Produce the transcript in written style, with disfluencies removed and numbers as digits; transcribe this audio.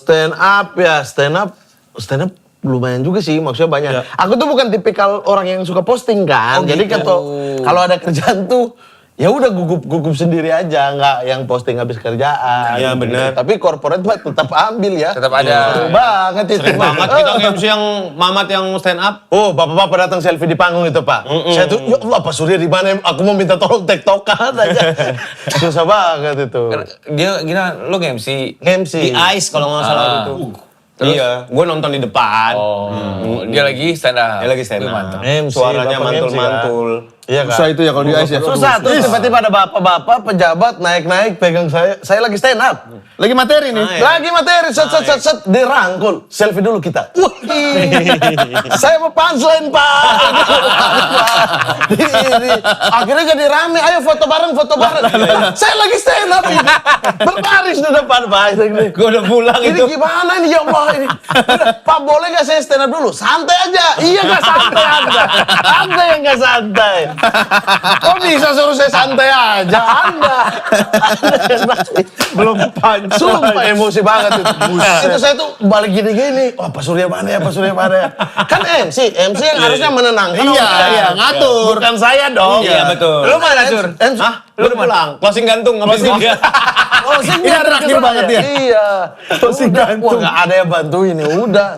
Stand up lumayan juga sih, maksudnya banyak. Ya. Aku tuh bukan tipikal orang yang suka posting kan. Oh, Jadi gitu. kalau ada kerjaan tuh ya udah gugup sendiri aja, nggak yang posting habis kerjaan. Iya, bener. Tapi corporate mah tetap ambil ya. Tetap ada. Seru banget itu. Sering banget kita MC yang Mamat yang stand up. Oh, bapak-bapak datang selfie di panggung itu, Pak. Saya tuh, ya Allah, Pak Surya di mana? Aku mau minta tolong tektokan aja. Susah banget itu. Dia gila, lu nge-MC. MC. Di Ice kalau nggak salah itu. Terus? Iya, gue nonton di depan. Dia lagi stand up. Dia lagi stand Wih, up. mantap. MC, Suaranya Bapak mantul-mantul. Iya kan? Susah itu ya kalau di ice ya. Susah, terus tiba-tiba ada bapak-bapak pejabat naik-naik pegang saya lagi stand up. Lagi materi nih. Naik. Lagi materi, set, dirangkul. Selfie dulu kita. Wah, saya mau punchline, Pak. Akhirnya jadi rame, ayo foto bareng. Saya lagi stand up ini. Berbaris di depan, Pak. Gue udah pulang Ini itu. gimana ini, ya Allah ini? Udah, Pak, boleh gak saya stand up dulu? Santai aja. Iya gak santai Anda? Anda yang gak santai. Kok bisa suruh saya santai aja? Anda yang santai. Belum punch. Sumpah emosi banget itu. Itu saya tuh balik gini-gini. Wah, Pak Surya mana ya? Kan MC yang harusnya menenangkan. Iya, ngatur. Bukan saya dong. Iya, betul. Lu mana, Sur? MC. Hah? Lu udah pulang? Closing gantung habis itu. Closing Ini terakhir banget ya? Iya. Closing Udah, gantung. Wah, gak ada yang bantuin ya udah.